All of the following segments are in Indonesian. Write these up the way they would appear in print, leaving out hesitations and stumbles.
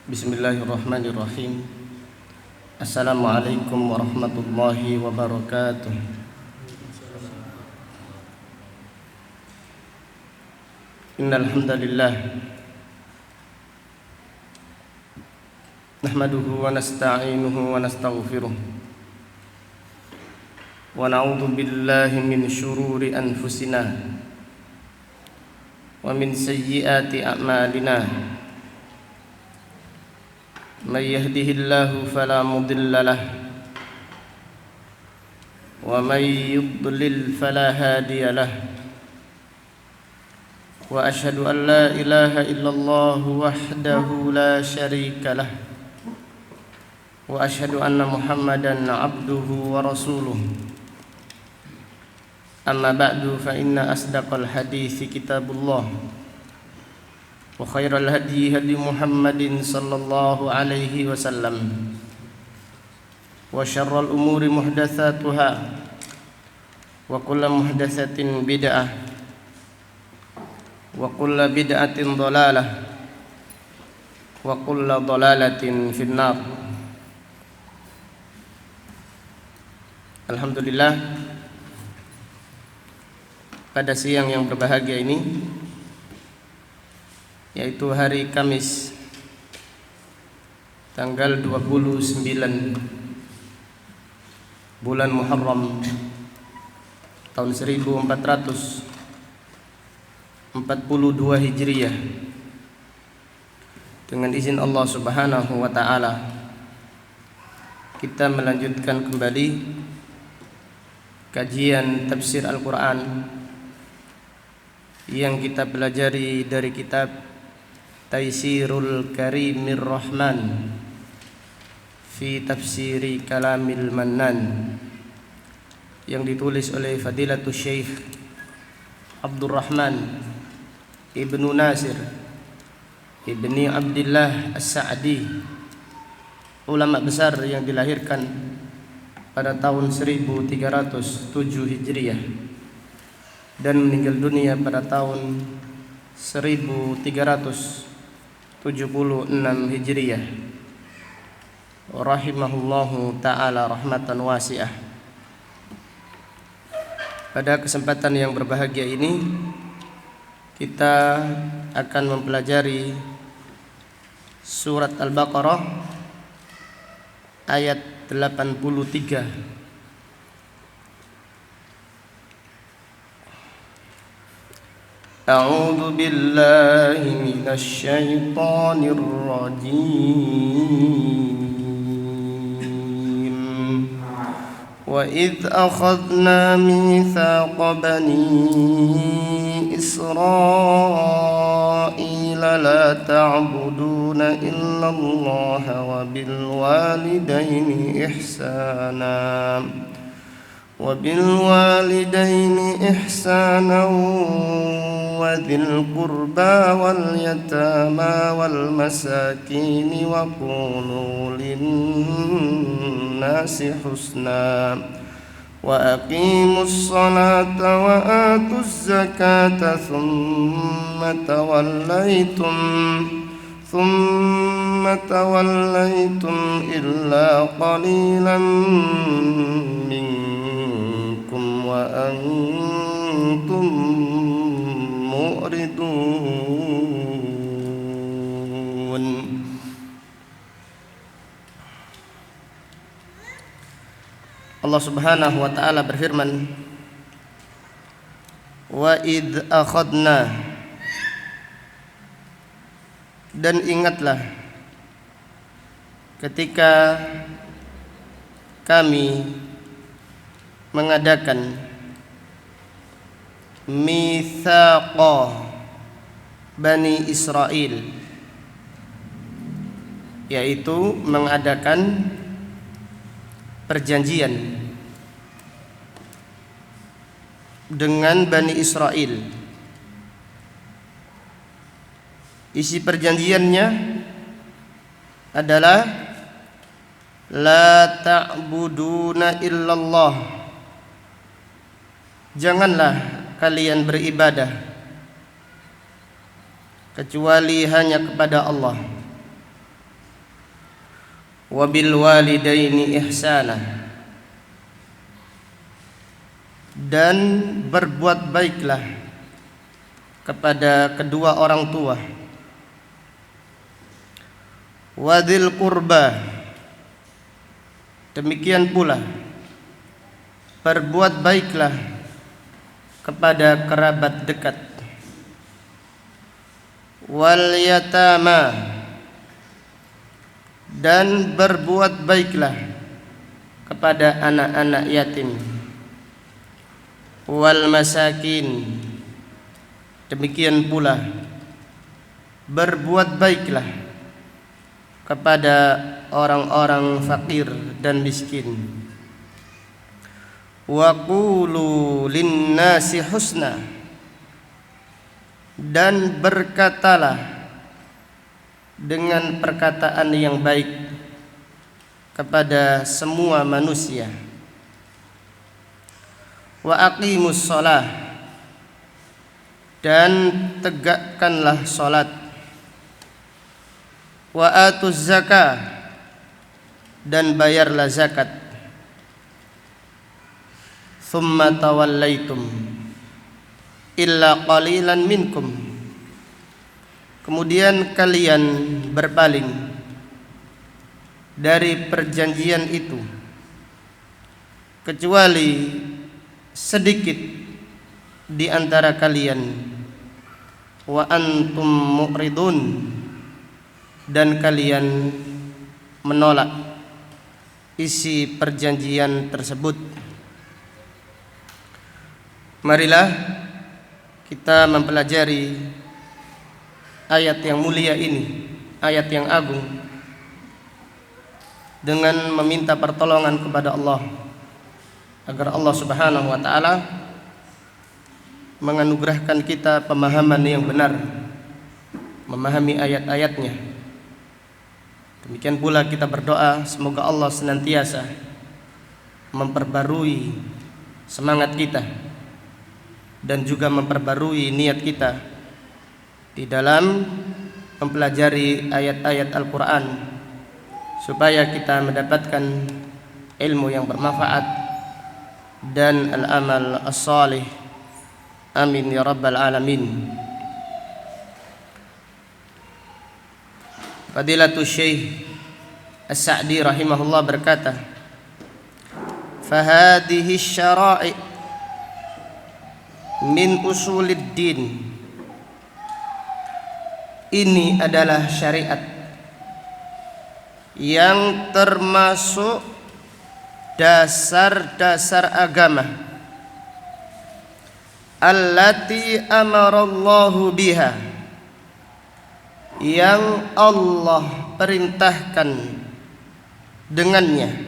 Bismillahirrahmanirrahim. Assalamualaikum warahmatullahi wabarakatuh. Innal hamdalillah nahmaduhu wa nasta'inuhu wa nastaghfiruh wa na'udzu billahi min syururi anfusina wa min sayyiati a'malina. Man yahdihillahu fala mudilla lah wa man yudlil fala hadiya lah. Wa asyhadu an la ilaha illallah wahdahu la syarika lah wa asyhadu anna Muhammadan abduhu wa rasuluh. Amma ba'du fa inna asdaqal hadithi kitabullah wa khairal hadi hadi Muhammadin sallallahu alaihi wasallam wa syarral umuri muhdatsatuha wa kullu muhdatsatin bid'ah wa kullu bid'atin dhalalah wa kullu dhalalatin finnar. Alhamdulillah, pada siang yang berbahagia ini, yaitu hari Kamis tanggal 29 bulan Muharram tahun 1442 Hijriah, dengan izin Allah Subhanahu wa taala kita melanjutkan kembali kajian tafsir Al-Qur'an yang kita pelajari dari kitab Taisirul Karimir Rahman fi Tafsiri Kalamil Mannan, yang ditulis oleh Fadilatul Syekh Abdurrahman Ibnu Nasir Ibni Abdillah As-Sa'di, ulama besar yang dilahirkan pada tahun 1307 Hijriah dan meninggal dunia pada tahun 1376 Hijriah, rahimahullahu ta'ala rahmatan wasi'ah. Pada kesempatan yang berbahagia ini kita akan mempelajari surat Al-Baqarah ayat 83. A'udzu billahi minasy syaithanir rajim. Wa idz akhadna mitsaqa bani Israila la ta'buduna illallaha wa bil walidaini ihsana وذي القربى واليتامى والمساكين وقولوا للناس حسنا وأقيموا الصلاة وآتوا الزكاة ثم توليتم إلا قليلا منكم وأنتم mu'ridun. Allah Subhanahu wa ta'ala berfirman, wa idz akhadna, dan ingatlah ketika kami mengadakan mitsaqa Bani Israil, yaitu mengadakan perjanjian dengan Bani Israil. Isi perjanjiannya adalah la ta'buduna illallah, janganlah kalian beribadah kecuali hanya kepada Allah. wa bil walidaini ihsana, dan berbuat baiklah kepada kedua orang tua, wadil qurba, demikian pula berbuat baiklah kepada kerabat dekat, wal yatama, dan berbuat baiklah kepada anak-anak yatim, wal masakin, demikian pula berbuat baiklah kepada orang-orang fakir dan miskin. Wa qulu linnasi husna, dan berkatalah dengan perkataan yang baik kepada semua manusia. Wa aqimus shalah, dan tegakkanlah salat. Wa atuz zakah, dan bayarlah zakat. Thumma tawallaitum illa qalilan minkum, kemudian kalian berpaling dari perjanjian itu kecuali sedikit di antara kalian. Wa antum mu'ridun, dan kalian menolak isi perjanjian tersebut. Marilah kita mempelajari ayat yang mulia ini, ayat yang agung, dengan meminta pertolongan kepada Allah agar Allah Subhanahu wa taala menganugerahkan kita pemahaman yang benar, memahami ayat-ayatnya. Demikian pula kita berdoa semoga Allah senantiasa memperbarui semangat kita dan juga memperbarui niat kita di dalam mempelajari ayat-ayat Al-Quran, supaya kita mendapatkan ilmu yang bermanfaat dan al-amal as-salih. Amin ya rabbal alamin. Fadilatul Syekh As-Sa'di rahimahullah berkata, "Fahadihi syara'i' min usulid din." Ini adalah syariat yang termasuk dasar-dasar agama, allati amarallahu biha, yang Allah perintahkan dengannya,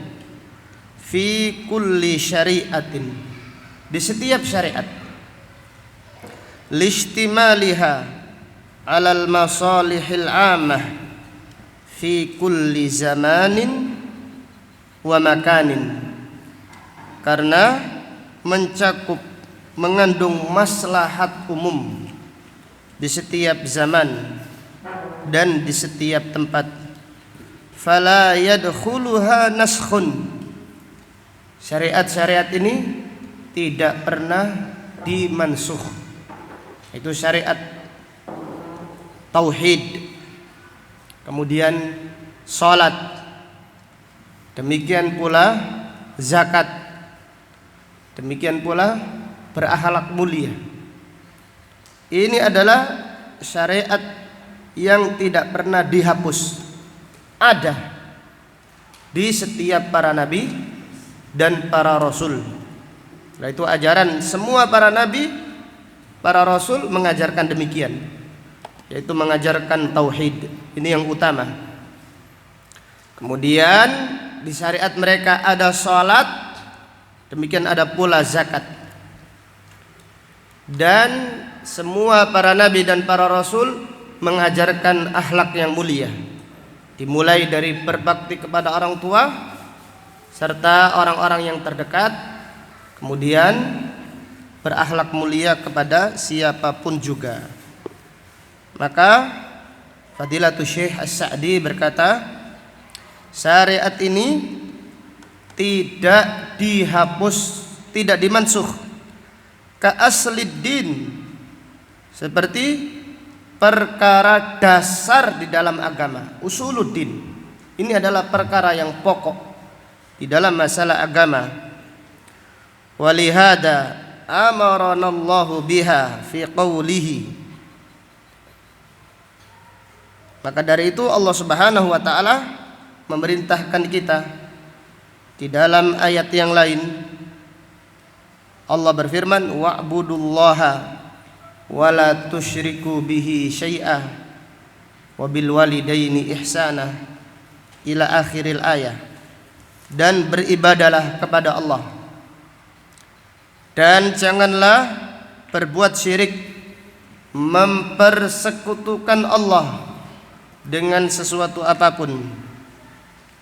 fi kulli syariatin, di setiap syariat, listimaliha alal masalihil amah fi kulli zamanin wa makanin, karena mencakup, mengandung maslahat umum di setiap zaman dan di setiap tempat. Fala yadkhuluha naskhun, syariat-syariat ini tidak pernah dimansukh. Itu syariat tauhid, kemudian salat, demikian pula zakat, demikian pula berakhlak mulia. Ini adalah syariat yang tidak pernah dihapus, ada di setiap para nabi dan para rasul. Nah, itu ajaran semua para nabi, para rasul mengajarkan demikian, yaitu mengajarkan tauhid. Ini yang utama. Kemudian di syariat mereka ada salat, demikian ada pula zakat. Dan semua para nabi dan para rasul mengajarkan akhlak yang mulia, dimulai dari berbakti kepada orang tua serta orang-orang yang terdekat, kemudian berakhlak mulia kepada siapapun juga. Maka Fadilatul Syekh As-Sa'di berkata, syariat ini tidak dihapus, tidak dimansuh ka aslid din, seperti perkara dasar di dalam agama, usuluddin. Ini adalah perkara yang pokok di dalam masalah agama. Walihada amaranallahu biha fi qawlihi. Maka dari itu Allah Subhanahu wa taala memerintahkan kita di dalam ayat yang lain. Allah berfirman, wa'budullaha wa la tusyriku bihi syai'a wa bil walidaini ihsana ila akhiril ayah. Dan beribadalah kepada Allah, dan janganlah berbuat syirik, mempersekutukan Allah dengan sesuatu apapun.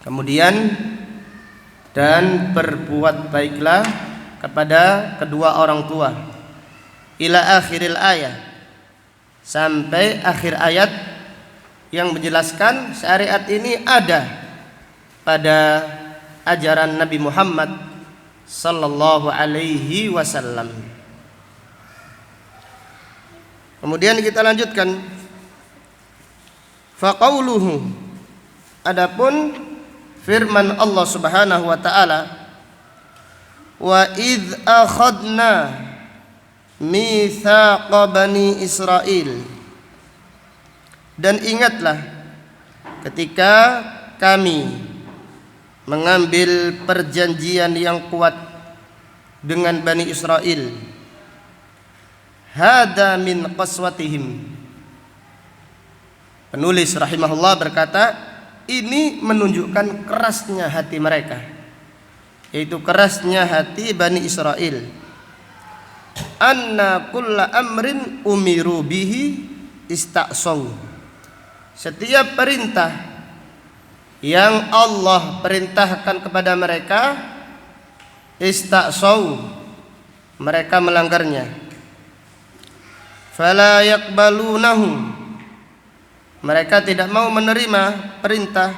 Kemudian, dan berbuat baiklah kepada kedua orang tua, ila akhiril ayat, sampai akhir ayat yang menjelaskan syariat ini ada pada ajaran Nabi Muhammad sallallahu alaihi wasallam. Kemudian kita lanjutkan, faqauluhu, adapun firman Allah Subhanahu wa taala, wa idz akhadna mitsaqa bani Israil, dan ingatlah ketika kami mengambil perjanjian yang kuat dengan Bani Israel. Hada min qaswatihim. Penulis rahimahullah berkata, ini menunjukkan kerasnya hati mereka, yaitu kerasnya hati Bani Israel. Anna kulla amrin umiru bihi ista'saw. Setiap perintah yang Allah perintahkan kepada mereka, ista'saw, mereka melanggarnya. Fala yaqbalunahu, mereka tidak mau menerima perintah,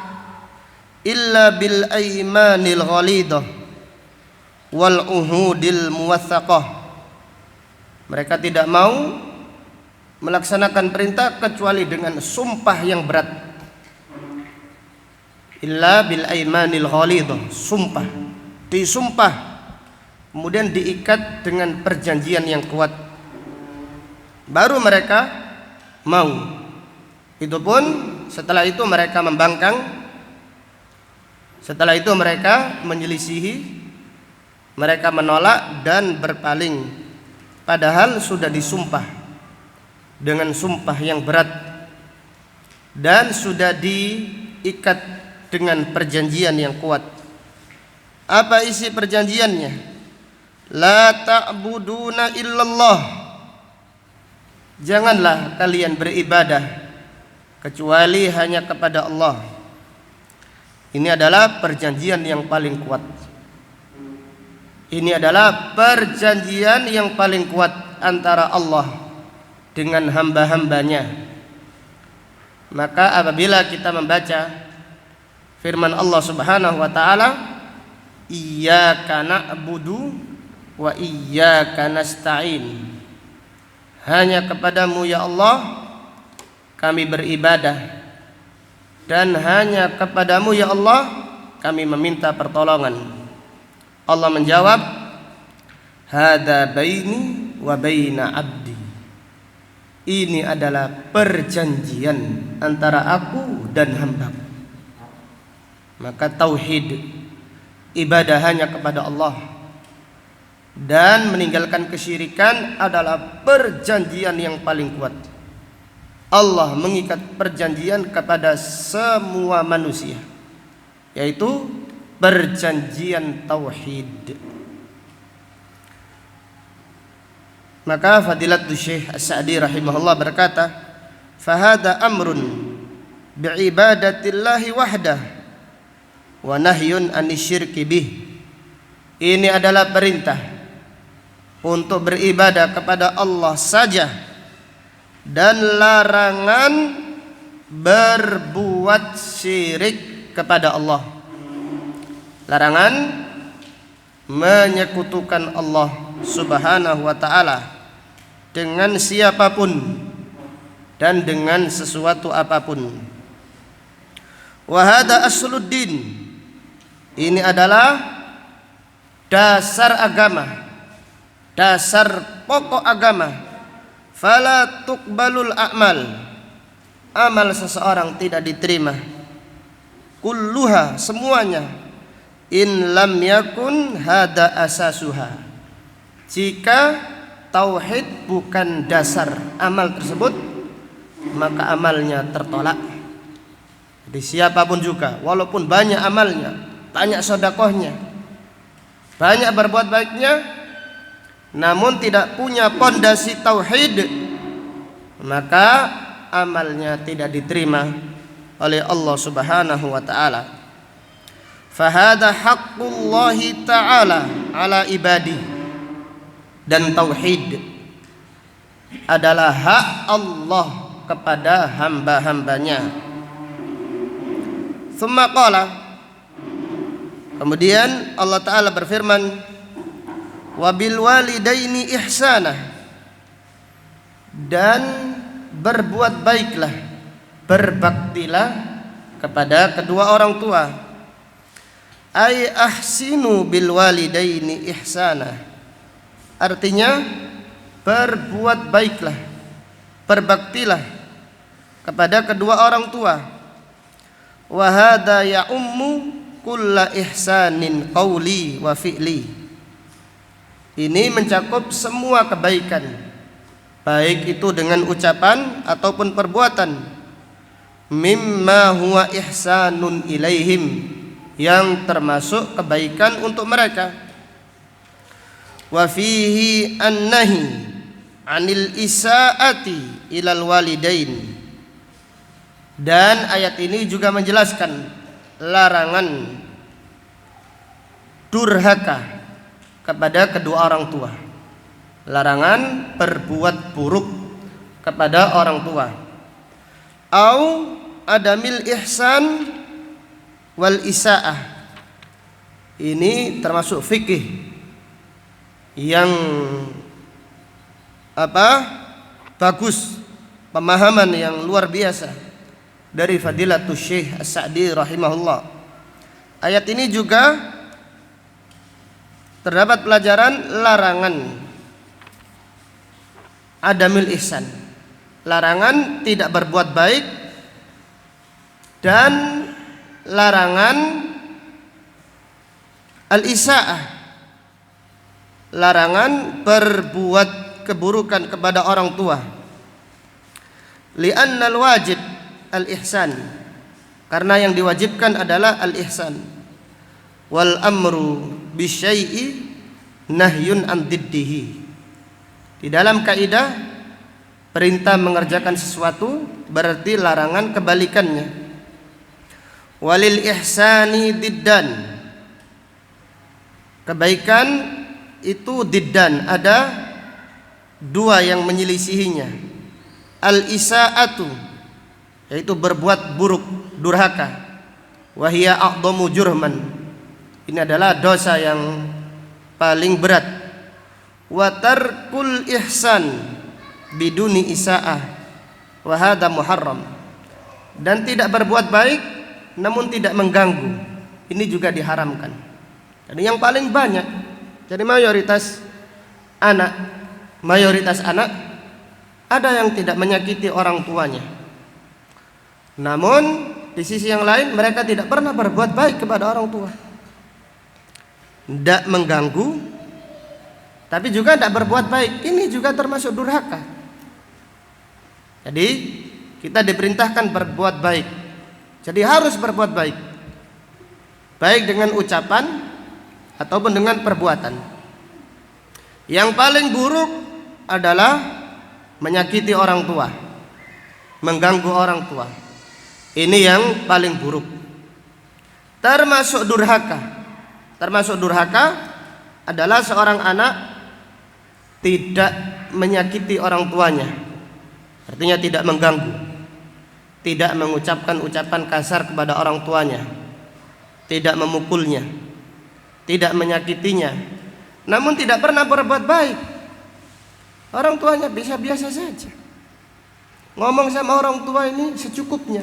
illa bil aimanil ghalidah wal uhudil muwaththaqah. Mereka tidak mau melaksanakan perintah kecuali dengan sumpah yang berat. Illa bil aimanil ghalidah, sumpah, disumpah, kemudian diikat dengan perjanjian yang kuat, baru mereka mau. Itu pun setelah itu mereka membangkang, setelah itu mereka menyelisihi, mereka menolak dan berpaling, padahal sudah disumpah dengan sumpah yang berat dan sudah diikat dengan perjanjian yang kuat. Apa isi perjanjiannya? La ta'buduna illallah, janganlah kalian beribadah kecuali hanya kepada Allah. Ini adalah perjanjian yang paling kuat. Ini adalah perjanjian yang paling kuat antara Allah dengan hamba-hambanya. Maka apabila kita membaca firman Allah Subhanahu wa taala, iyyaka na'budu wa iyyaka nasta'in, hanya kepadamu ya Allah kami beribadah, dan hanya kepadamu ya Allah kami meminta pertolongan. Allah menjawab, hadza baini wa baina abdi, ini adalah perjanjian antara aku dan hambaku. Maka tauhid, ibadah hanya kepada Allah, dan meninggalkan kesyirikan adalah perjanjian yang paling kuat. Allah mengikat perjanjian kepada semua manusia, yaitu perjanjian tauhid. Maka Fadilatul Syekh As-Sa'di rahimahullah berkata, fahada amrun bi'ibadatillahi wahdah wa nahyun anisyirki bih. Ini adalah perintah untuk beribadah kepada Allah saja, dan larangan berbuat syirik kepada Allah. Larangan menyekutukan Allah Subhanahu wa ta'ala dengan siapapun dan dengan sesuatu apapun. Wa hada asluddin, ini adalah dasar agama, dasar pokok agama. Fala tuqbalul a'mal, amal seseorang tidak diterima. Kulluha, semuanya. In lam yakun hada asasuha, jika tauhid bukan dasar amal tersebut, maka amalnya tertolak. Jadi siapapun juga, walaupun banyak amalnya, banyak sedekahnya, banyak berbuat baiknya, namun tidak punya pondasi tauhid, maka amalnya tidak diterima oleh Allah Subhanahu wa ta'ala. Fahada haqqullahi ta'ala ala ibadi, dan tauhid adalah hak Allah kepada hamba-hambanya. Tsumma qala, kemudian Allah Ta'ala berfirman, wabil walidaini ihsanah, dan berbuat baiklah, berbaktilah kepada kedua orang tua. Ay ahsinu bil walidaini ihsanah, artinya berbuat baiklah, berbaktilah kepada kedua orang tua. Wa hadza ya'ummu kulla ihsanin qawli wa fi'li, ini mencakup semua kebaikan, baik itu dengan ucapan ataupun perbuatan. Mimma huwa ihsanun ilaihim, yang termasuk kebaikan untuk mereka. Wa fihi annahi anil isaati ilal walidain, dan ayat ini juga menjelaskan larangan durhaka kepada kedua orang tua, larangan berbuat buruk kepada orang tua. Au adamil ihsan wal isaah, ini termasuk fikih yang bagus, pemahaman yang luar biasa dari Fadilatul Syekh As-Sa'di rahimahullah. Ayat ini juga terdapat pelajaran larangan adamil ihsan, larangan tidak berbuat baik, dan larangan al-isaah, larangan berbuat keburukan kepada orang tua. Li'annal wajib al-ihsan, karena yang diwajibkan adalah al-ihsan. Wal amru bisyai'i nahyun an diddihi, di dalam kaidah perintah mengerjakan sesuatu berarti larangan kebalikannya. Walil ihsani diddan, kebaikan itu diddan, ada dua yang menyelisihinya. Al isaatu, yaitu berbuat buruk, durhaka. Wahia a'dhamu jurman, ini adalah dosa yang paling berat. Wa tarkul ihsan biduni isaah wa hadha muharram, dan tidak berbuat baik namun tidak mengganggu, ini juga diharamkan. Jadi yang paling banyak, jadi mayoritas anak ada yang tidak menyakiti orang tuanya, namun di sisi yang lain mereka tidak pernah berbuat baik kepada orang tua, tidak mengganggu tapi juga tidak berbuat baik, ini juga termasuk durhaka. Jadi kita diperintahkan berbuat baik, jadi harus berbuat baik, baik dengan ucapan ataupun dengan perbuatan. Yang paling buruk adalah menyakiti orang tua, mengganggu orang tua. Ini yang paling buruk. Termasuk durhaka adalah seorang anak tidak menyakiti orang tuanya, artinya tidak mengganggu, tidak mengucapkan ucapan kasar kepada orang tuanya, tidak memukulnya, tidak menyakitinya, namun tidak pernah berbuat baik. Orang tuanya biasa saja. Ngomong sama orang tua ini secukupnya,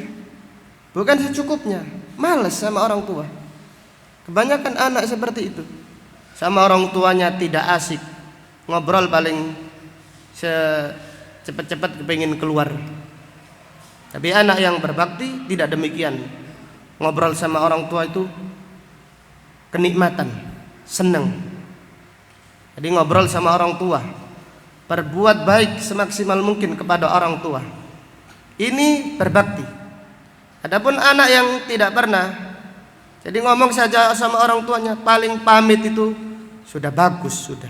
bukan secukupnya, malas sama orang tua. Kebanyakan anak seperti itu, sama orang tuanya tidak asik, ngobrol paling cepat-cepat kepingin keluar. Tapi anak yang berbakti tidak demikian. Ngobrol sama orang tua itu kenikmatan, senang. Jadi ngobrol sama orang tua, berbuat baik semaksimal mungkin kepada orang tua, ini berbakti. Adapun anak yang tidak pernah, jadi ngomong saja sama orang tuanya, paling pamit itu sudah bagus, sudah.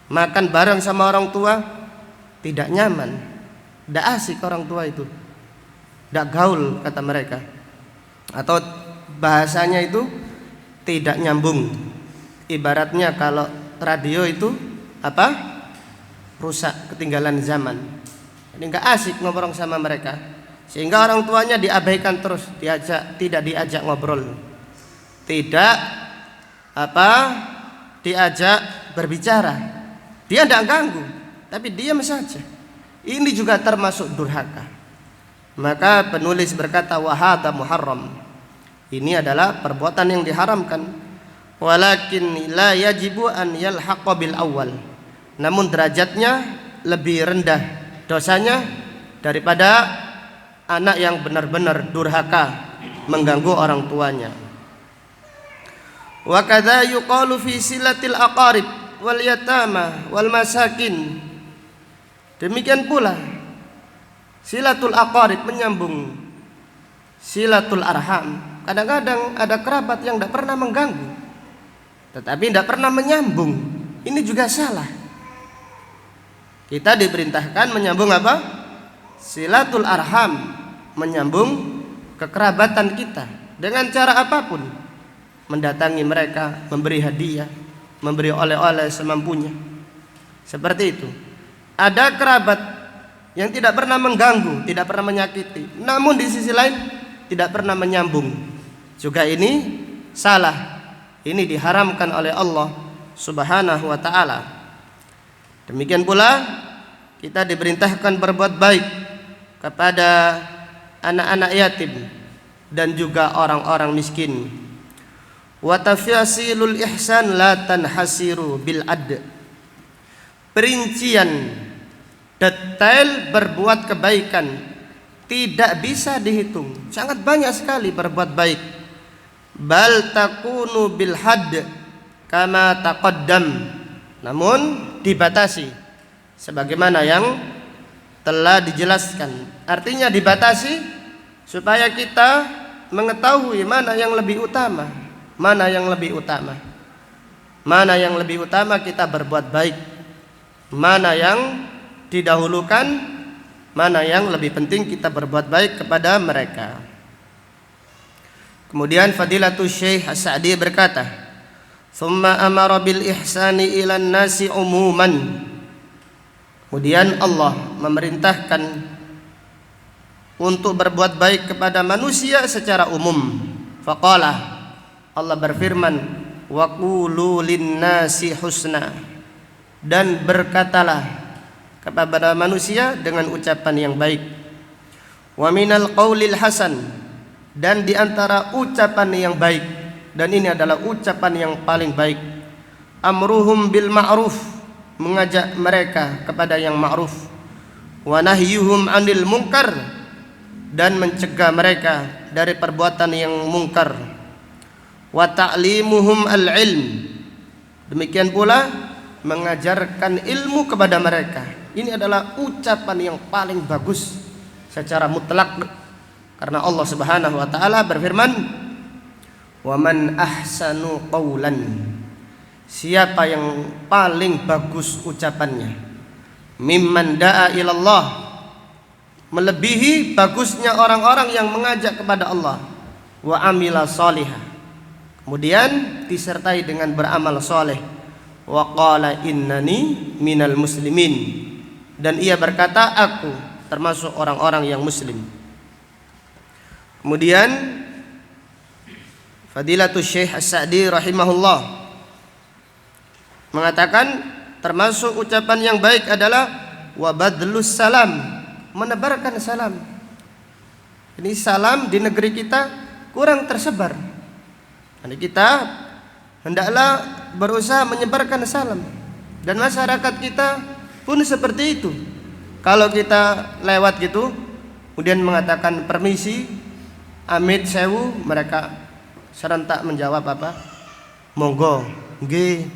Makan bareng sama orang tua tidak nyaman, tidak asik orang tua itu, tidak gaul kata mereka, atau bahasanya itu tidak nyambung. Ibaratnya kalau radio itu apa? Rusak, ketinggalan zaman. Jadi nggak asik ngobrol sama mereka, sehingga orang tuanya diabaikan terus, tidak diajak ngobrol, tidak diajak berbicara. Dia tidak ganggu, tapi diam saja. Ini juga termasuk durhaka. Maka penulis berkata, wa hadza muharram. Ini adalah perbuatan yang diharamkan. Walakin la yajibu an yalhaqa bil awal. Namun derajatnya lebih rendah dosanya daripada anak yang benar-benar durhaka, mengganggu orang tuanya. Wa kadza yuqalu fi silatil aqarib wal yatama wal masakin. Demikian pula silatul aqarib, menyambung silatul arham. Kadang-kadang ada kerabat yang tidak pernah mengganggu, tetapi tidak pernah menyambung. Ini juga salah. Kita diperintahkan menyambung apa? Silatul arham, menyambung kekerabatan kita dengan cara apapun. Mendatangi mereka, memberi hadiah, memberi oleh-oleh semampunya. Seperti itu. Ada kerabat yang tidak pernah mengganggu, tidak pernah menyakiti, namun di sisi lain tidak pernah menyambung. Juga ini salah. Ini diharamkan oleh Allah Subhanahu wa taala. Demikian pula kita diperintahkan berbuat baik kepada anak-anak yatim dan juga orang-orang miskin. Wa tafyasilul ihsan la tanhasiru bil ad. Perincian detail berbuat kebaikan tidak bisa dihitung, sangat banyak sekali berbuat baik. Bal takunu bil hadd kama taqaddam, namun dibatasi sebagaimana yang telah dijelaskan. Artinya dibatasi supaya kita mengetahui mana yang lebih utama, mana yang lebih utama, mana yang lebih utama kita berbuat baik, mana yang didahulukan, mana yang lebih penting kita berbuat baik kepada mereka. Kemudian Fadilatul Syekh As-Sa'di berkata, "Tsumma amara bil ihsani ilan nasi umuman." Kemudian Allah memerintahkan untuk berbuat baik kepada manusia secara umum. Faqala, Allah berfirman, "Wa qulu lin-nasi husna." Dan berkatalah kepada manusia dengan ucapan yang baik. Wa minal qaulil hasan, dan di antara ucapan yang baik, dan ini adalah ucapan yang paling baik, amruhum bil ma'ruf, mengajak mereka kepada yang ma'ruf, wa nahyuhum 'anil munkar, dan mencegah mereka dari perbuatan yang mungkar, wa ta'limuhum al-ilm, demikian pula mengajarkan ilmu kepada mereka. Ini adalah ucapan yang paling bagus secara mutlak, karena Allah Subhanahu wa taala berfirman, "Wa man ahsanu qawlan." Siapa yang paling bagus ucapannya? Mimman da'a ilallah, melebihi bagusnya orang-orang yang mengajak kepada Allah. Wa amila salihah, kemudian disertai dengan beramal soleh. Wa qala innani minal muslimin, dan ia berkata, aku termasuk orang-orang yang muslim. Kemudian Fadilatul Syekh As-Sa'di rahimahullah mengatakan termasuk ucapan yang baik adalah wabadlus salam, menebarkan salam. Ini salam di negeri kita kurang tersebar. Jadi kita hendaklah berusaha menyebarkan salam, dan masyarakat kita pun seperti itu. Kalau kita lewat gitu kemudian mengatakan permisi, amit sewu, mereka serentak menjawab apa? Monggo, nggih.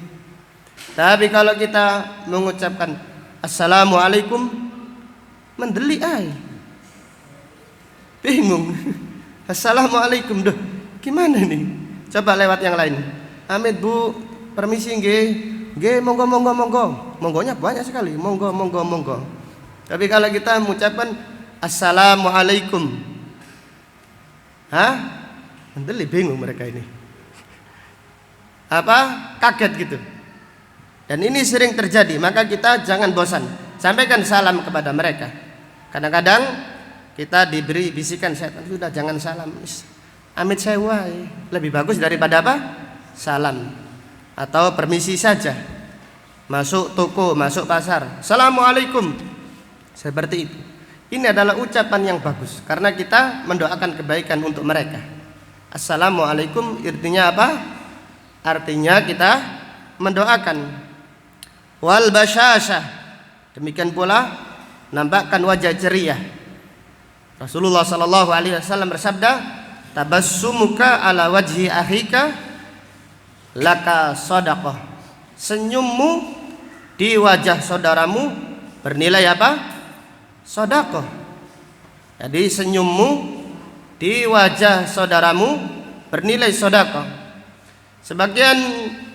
Tapi kalau kita mengucapkan assalamualaikum, mendeli ay. Bingung. Assalamualaikum, duh, gimana nih? Coba lewat yang lain. Amit bu, permisi nggih. Nggih, monggo monggo monggo. Monggonya banyak sekali. Monggo monggo monggo. Tapi kalau kita mengucapkan assalamualaikum, mendeli, bingung mereka ini. Kaget gitu. Dan ini sering terjadi, maka kita jangan bosan, sampaikan salam kepada mereka. Kadang-kadang kita diberi bisikan setan, sudah jangan salam, amit sewa, lebih bagus daripada apa? Salam. Atau permisi saja, masuk toko, masuk pasar, assalamualaikum, seperti itu. Ini adalah ucapan yang bagus, karena kita mendoakan kebaikan untuk mereka. Assalamualaikum artinya apa? Artinya kita mendoakan. Wal basyashah, demikian pula nampakkan wajah ceria. Rasulullah sallallahu alaihi wasallam bersabda, tabassumuka ala wajhi akhika laka shadaqah. Senyummu di wajah saudaramu bernilai apa? Sedekah. Jadi senyummu di wajah saudaramu bernilai sedekah. Sebagian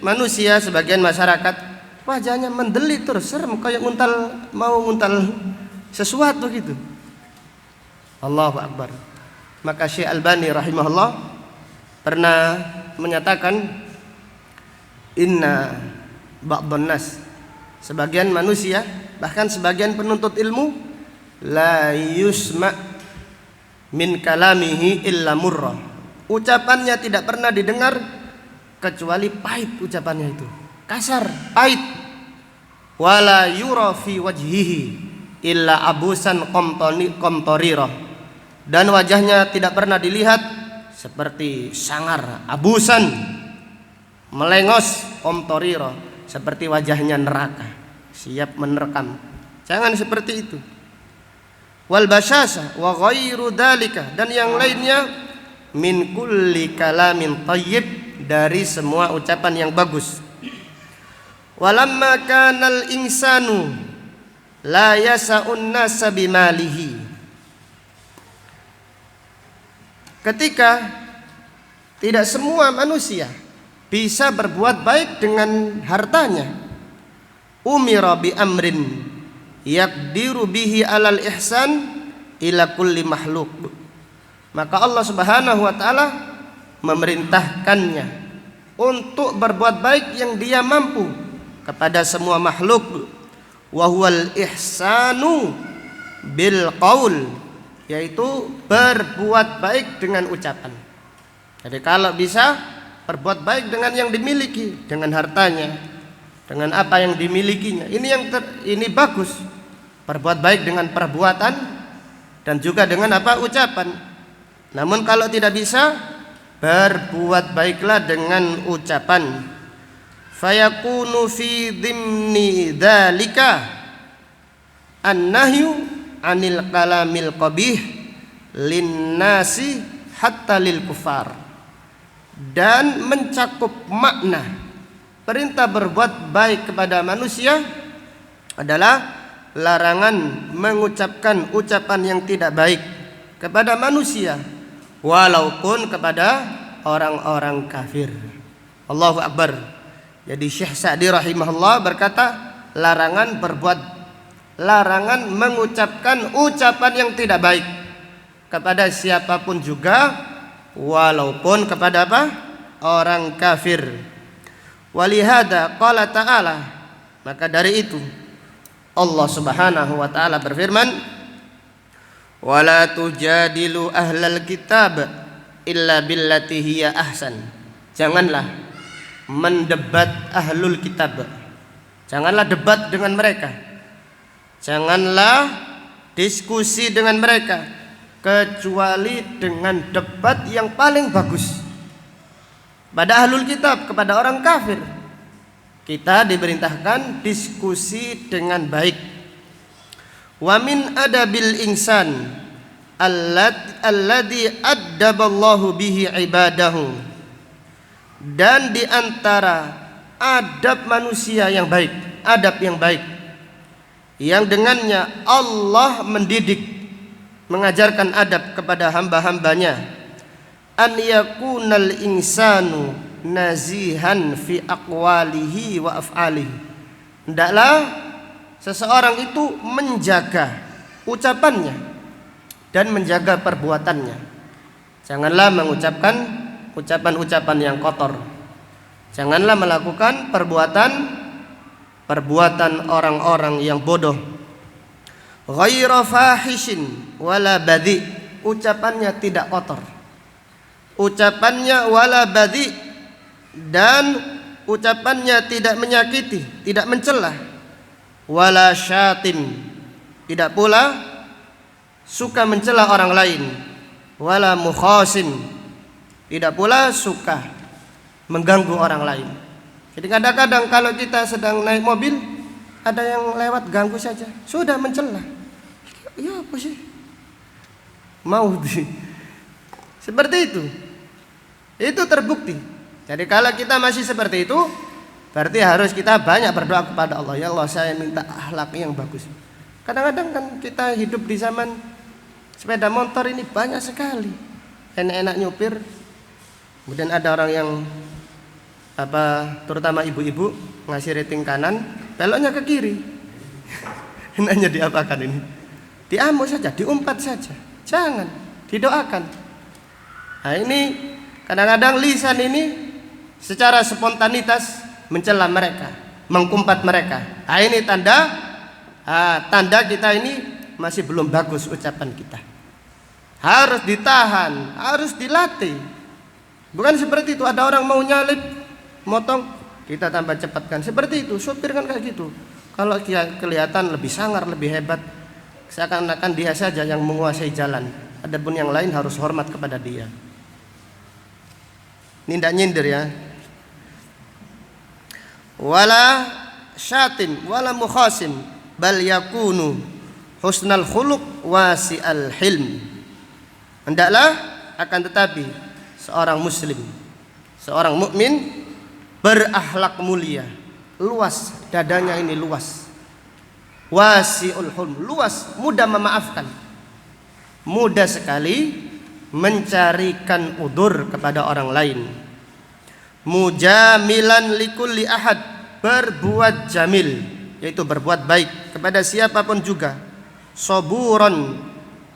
manusia, sebagian masyarakat wajahnya mendelit terus, serem kayak mau nguntal sesuatu gitu. Allahu Akbar. Maka Syekh Albani rahimahullah pernah menyatakan, inna ba'dhan nas, sebagian manusia, bahkan sebagian penuntut ilmu, la yusma min kalamihi illa murrah, ucapannya tidak pernah didengar kecuali pahit ucapannya itu, kasar, pahit. Wala yura fi wajhihi illa abusan qamtarira, dan wajahnya tidak pernah dilihat seperti sangar, abusan, melengos, qamtarira, seperti wajahnya neraka, siap menerkam. Jangan seperti itu. Wal basyasah wa ghairu dzalika, dan yang lainnya, min kulli kalamin thayyib, dari semua ucapan yang bagus. Walamma kanal insanu la yasa'un nasa bimalihi, ketika tidak semua manusia bisa berbuat baik dengan hartanya, umira bi amrin yaqdiru bihi alal ihsan ila kulli makhluk, maka Allah Subhanahu wa taala memerintahkannya untuk berbuat baik yang dia mampu kepada semua makhluk. Wa huwal ihsanu bil qaul, yaitu berbuat baik dengan ucapan. Jadi kalau bisa berbuat baik dengan yang dimiliki, dengan hartanya, dengan apa yang dimilikinya. Ini bagus. Berbuat baik dengan perbuatan dan juga dengan apa? Ucapan. Namun kalau tidak bisa, berbuat baiklah dengan ucapan. Fayakunu fi dhimni dzalika an-nahyu 'anil kalamil qabih lin-nasi hatta lil kufar, dan mencakup makna perintah berbuat baik kepada manusia adalah larangan mengucapkan ucapan yang tidak baik kepada manusia, walaupun kepada orang-orang kafir. Allahu Akbar. Jadi Syekh Sa'di rahimahullah berkata, larangan mengucapkan ucapan yang tidak baik kepada siapapun juga, walaupun kepada apa? Orang kafir. Walihada qala ta'ala, maka dari itu Allah Subhanahu wa taala berfirman, wala tujadilu ahlal kitab illa billati hiya ahsan. Janganlah mendebat ahlul kitab. Janganlah debat dengan mereka. Janganlah diskusi dengan mereka kecuali dengan debat yang paling bagus. Pada ahlul kitab, kepada orang kafir, kita diperintahkan diskusi dengan baik. Wa min adabil insan alladzi addaballahu bihi ibadahu. Dan di antara adab manusia yang baik, adab yang baik yang dengannya Allah mendidik, mengajarkan adab kepada hamba-hambanya, an yakunal insanu nazihan fi aqwalihi wa af'alihi. Hendaklah seseorang itu menjaga ucapannya dan menjaga perbuatannya. Janganlah mengucapkan ucapan-ucapan yang kotor. Janganlah melakukan perbuatan orang-orang yang bodoh. Ghaira fahishin wala badhi. Ucapannya tidak kotor. Ucapannya wala badhi, dan ucapannya tidak menyakiti, tidak mencela. Wala syatim, tidak pula suka mencela orang lain. Wala mukhasim, tidak pula suka mengganggu orang lain. Jadi kadang-kadang kalau kita sedang naik mobil, ada yang lewat ganggu saja, sudah mencela. Ya apa sih? Mau seperti itu. Itu terbukti. Jadi kalau kita masih seperti itu, berarti harus kita banyak berdoa kepada Allah. Ya Allah, saya minta akhlak yang bagus. Kadang-kadang kan kita hidup di zaman sepeda motor ini banyak sekali. Enak-enak nyupir. Kemudian ada orang yang terutama ibu-ibu ngasih rating kanan, beloknya ke kiri. Enaknya diapakan ini? Diamuk saja, diumpat saja. Jangan, didoakan. Nah ini kadang-kadang lisan ini secara spontanitas mencela mereka, mengumpat mereka. Nah ini tanda kita ini masih belum bagus ucapan kita. Harus ditahan, harus dilatih. Bukan seperti itu, ada orang mau nyalip, motong, kita tambah cepatkan. Seperti itu, sopir kan kayak gitu. Kalau dia kelihatan lebih sangar, lebih hebat, seakan-akan dia saja yang menguasai jalan. Adapun yang lain harus hormat kepada dia. Ini tidak nyindir ya. Wala syatim, wala mukhasim, bal yakunu husnal khuluq wasi'al hilm. Hendaklah akan tetapi seorang muslim, seorang mukmin berakhlak mulia, luas dadanya ini, luas. Wasi'ul hulm, luas, mudah memaafkan. Mudah sekali mencarikan udzur kepada orang lain. Mujamilan likulli ahad, berbuat jamil, yaitu berbuat baik kepada siapapun juga. Saburon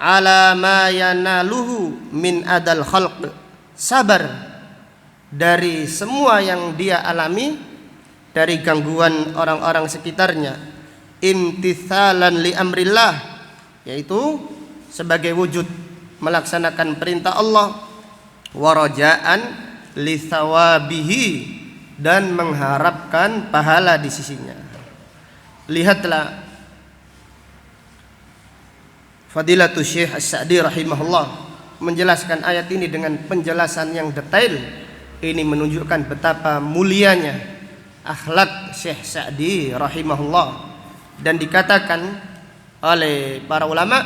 ala ma yanaluhu min adal khalq, sabar dari semua yang dia alami dari gangguan orang-orang sekitarnya. Imtithalan li amrillah, yaitu sebagai wujud melaksanakan perintah Allah. Warajaan li thawabihi, dan mengharapkan pahala di sisinya. Lihatlah Fadilatul Syekh As-Sa'di rahimahullah menjelaskan ayat ini dengan penjelasan yang detail. Ini menunjukkan betapa mulianya akhlak Syekh Sa'di rahimahullah. Dan dikatakan oleh para ulama,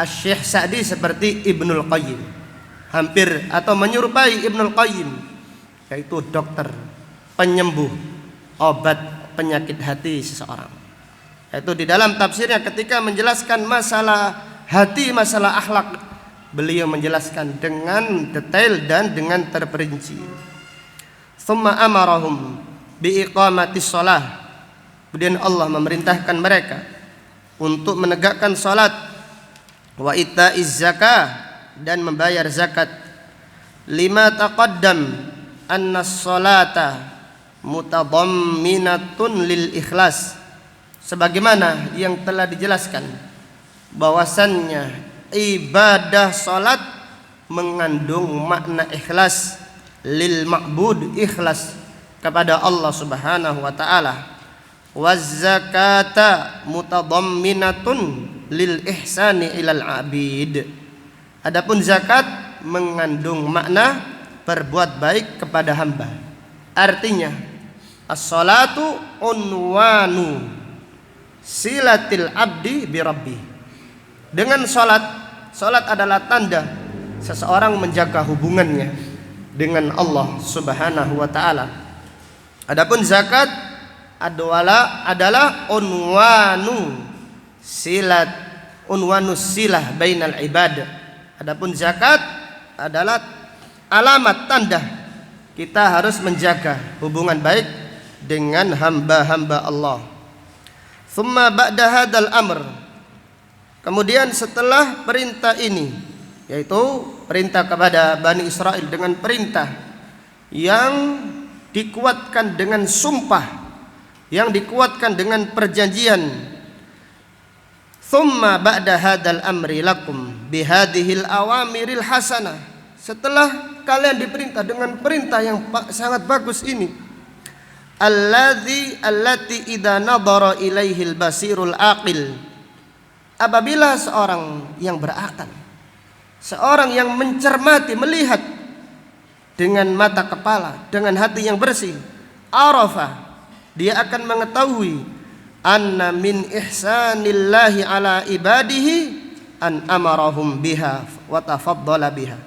Syekh Sa'di seperti Ibnul Qayyim, hampir atau menyerupai Ibnul Qayyim, yaitu dokter, penyembuh, obat penyakit hati seseorang. Yaitu di dalam tafsirnya ketika menjelaskan masalah hati, masalah akhlak, beliau menjelaskan dengan detail dan dengan terperinci. Tsumma amarahum bi iqamatis shalah. Kemudian Allah memerintahkan mereka untuk menegakkan salat, wa itaiz zakah, dan membayar zakat. Lima taqaddam anna salata mutadamminatun lil ikhlas, sebagaimana yang telah dijelaskan bahwasannya ibadah salat mengandung makna ikhlas lil ma'bud, ikhlas kepada Allah Subhanahu wa taala. Waz zakata mutadamminatun lil ihsani ilal abid. Adapun zakat mengandung makna berbuat baik kepada hamba. Artinya as-salatu unwanu silatil abdi bi rabbi. Dengan salat adalah tanda seseorang menjaga hubungannya dengan Allah Subhanahu wa taala. Adapun zakat adalah unwanus silah bainal ibad. Adapun zakat adalah alamat tanda kita harus menjaga hubungan baik dengan hamba-hamba Allah. Thumma ba'da hadzal amr, kemudian setelah perintah ini, yaitu perintah kepada Bani Israel dengan perintah yang dikuatkan dengan sumpah, yang dikuatkan dengan perjanjian. Thumma ba'da hadzal amri lakum bihadhil awamiril hasanah, setelah kalian diperintah dengan perintah yang sangat bagus ini, allati idza nadhara ilaihil basirul aqil, apabila seorang yang berakal, seorang yang mencermati, melihat dengan mata kepala, dengan hati yang bersih, arafa, dia akan mengetahui anna min ihsanillahi ala ibadihi an amarahum biha wa tafaddala biha.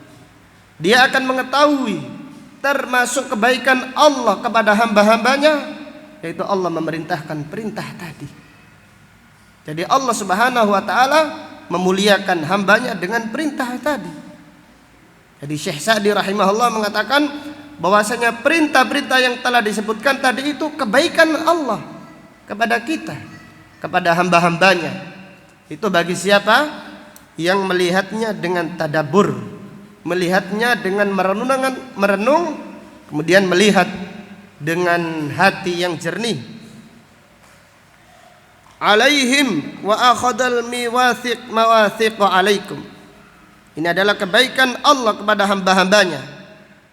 Dia akan mengetahui termasuk kebaikan Allah kepada hamba-hambanya, yaitu Allah memerintahkan perintah tadi. Jadi Allah Subhanahu wa taala memuliakan hambanya dengan perintah tadi. Jadi Syekh Sa'di rahimahullah mengatakan bahwasanya perintah-perintah yang telah disebutkan tadi itu kebaikan Allah kepada kita, kepada hamba-hambanya. Itu bagi siapa yang melihatnya dengan tadabbur, melihatnya dengan merenung, kemudian melihat dengan hati yang jernih. Alaihim wa akhadal mawathiq alaikum. Ini adalah kebaikan Allah kepada hamba-hambanya,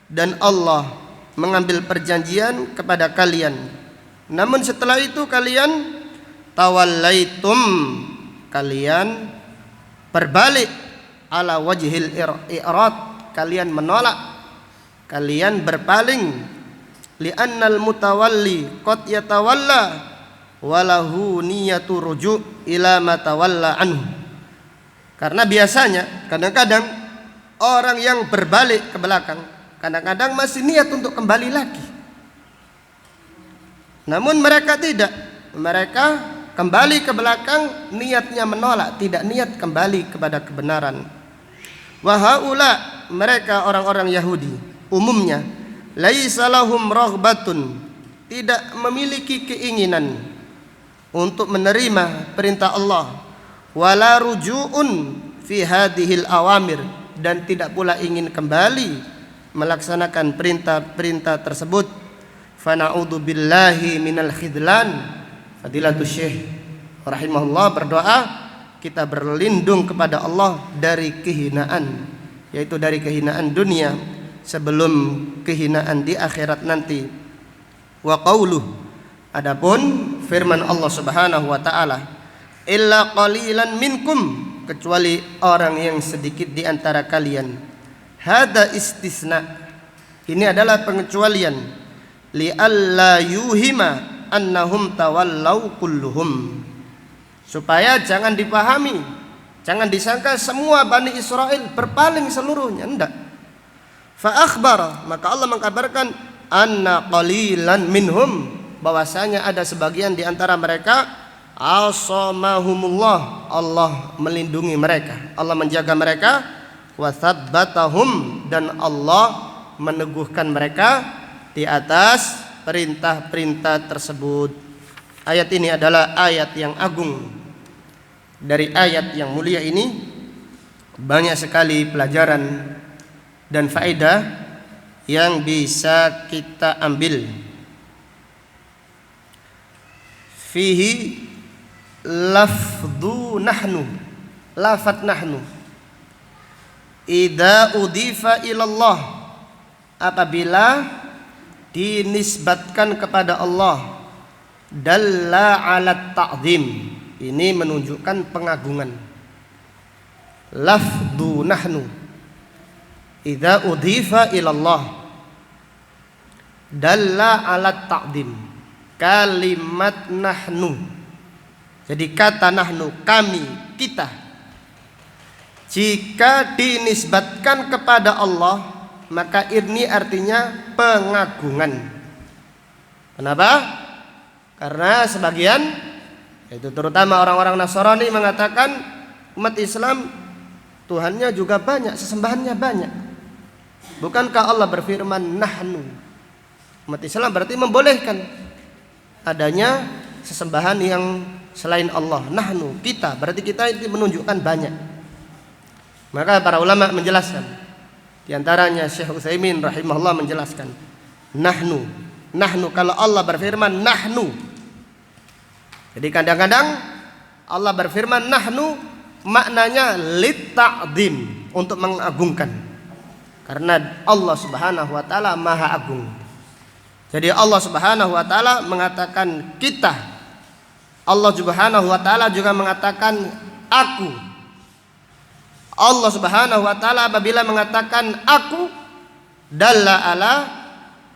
dan Allah mengambil perjanjian kepada kalian. Namun setelah itu kalian tawallaitum, kalian berbalik, ala wajhil i'rad, kalian menolak, kalian berpaling, li'annal mutawalli qad yatawalla walahu niyatu ruju' ila ma tawalla anhu. Karena biasanya kadang-kadang orang yang berbalik ke belakang kadang-kadang masih niat untuk kembali lagi. Namun mereka tidak, mereka kembali ke belakang niatnya menolak, tidak niat kembali kepada kebenaran. Wa haula, mereka orang-orang Yahudi umumnya, laisa lahum raghbatun, tidak memiliki keinginan untuk menerima perintah Allah, wala rujuun fi hadhil awamir, dan tidak pula ingin kembali melaksanakan perintah-perintah tersebut. Fa na'udzu billahi minal khidlan. Fadilatul Syekh rahimahullah berdoa, kita berlindung kepada Allah dari kehinaan, yaitu dari kehinaan dunia sebelum kehinaan di akhirat nanti. Wa qauluh, adapun firman Allah Subhanahu wa taala, illa qalilan minkum, kecuali orang yang sedikit di antara kalian. Hada istisna, ini adalah pengecualian, li alla yuhima annahum tawallau kulluhum, supaya jangan dipahami, jangan disangka semua Bani Israel berpaling seluruhnya, enggak. Fa akhbara, maka Allah mengkabarkan anna qalilan minhum, bahwasanya ada sebagian di antara mereka asamahumullah, Allah melindungi mereka, Allah menjaga mereka, wa tsabbatahum, dan Allah meneguhkan mereka di atas perintah-perintah tersebut. Ayat ini adalah ayat yang agung. Dari ayat yang mulia ini banyak sekali pelajaran dan faedah yang bisa kita ambil. Fihi lafdhu nahnu, lafat nahnu, idza udhifa ilallah, apabila dinisbatkan kepada Allah, dalla ala ta'zim, ini menunjukkan pengagungan. Lafdu nahnu idza udhifa ilallah dalla ala ta'zim, kalimat nahnu, jadi kata nahnu, kami, kita, jika dinisbatkan kepada Allah, maka ini artinya pengagungan. Kenapa? Karena sebagian, itu terutama orang-orang Nasrani, mengatakan umat Islam Tuhannya juga banyak, sesembahannya banyak. Bukankah Allah berfirman nahnu? Umat Islam berarti membolehkan adanya sesembahan yang selain Allah. Nahnu, kita, berarti kita itu menunjukkan banyak. Maka para ulama menjelaskan, di antaranya Syekh Utsaimin rahimahullah menjelaskan, nahnu, kalau Allah berfirman nahnu, jadi kadang-kadang Allah berfirman nahnu, maknanya lit ta'zim, untuk mengagungkan, karena Allah Subhanahu wa taala Maha Agung. Jadi Allah Subhanahu wa taala mengatakan kita, Allah Subhanahu wa taala juga mengatakan aku. Allah Subhanahu wa taala apabila mengatakan aku, dalla ala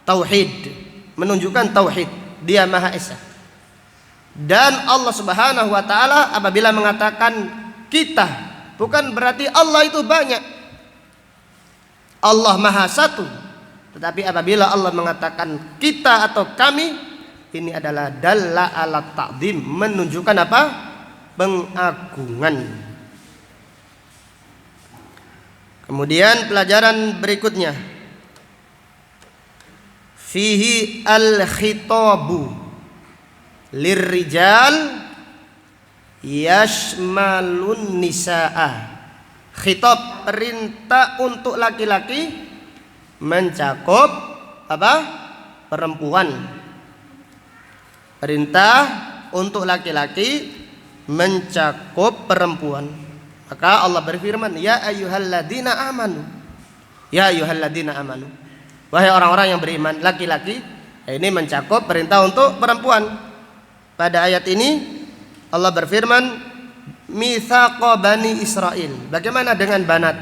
tauhid, menunjukkan tauhid, dia Maha Esa. Dan Allah Subhanahu wa taala apabila mengatakan kita, bukan berarti Allah itu banyak. Allah Maha Satu. Tetapi apabila Allah mengatakan kita atau kami, ini adalah dalla ala ta'zim, menunjukkan apa? Pengagungan. Kemudian pelajaran berikutnya, fihi al-khitabu lirrijal yashmalun nisaa. Khitab, perintah untuk laki-laki, mencakup apa? Perempuan. Perintah untuk laki-laki mencakup perempuan. Maka Allah berfirman, ya ayyuhalladzina amanu, ya ayyuhalladzina amanu, wahai orang-orang yang beriman, laki-laki, ini mencakup perintah untuk perempuan. Pada ayat ini Allah berfirman, mitsaqa bani Israil. Bagaimana dengan banat?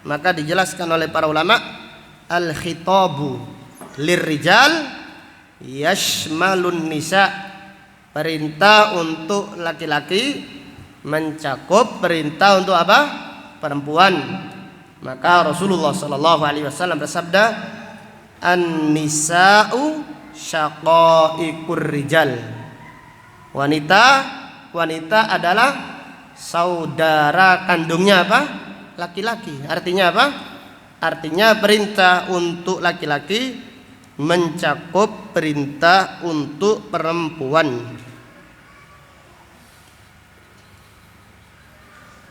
Maka dijelaskan oleh para ulama, al-khitabu lirrijal yashmalun nisa, perintah untuk laki-laki mencakup perintah untuk apa? Perempuan. Maka Rasulullah sallallahu alaihi wasallam bersabda, an-nisa'u syaqaiqur rijal. Wanita adalah saudara kandungnya apa? Laki-laki. Artinya apa? Artinya perintah untuk laki-laki mencakup perintah untuk perempuan.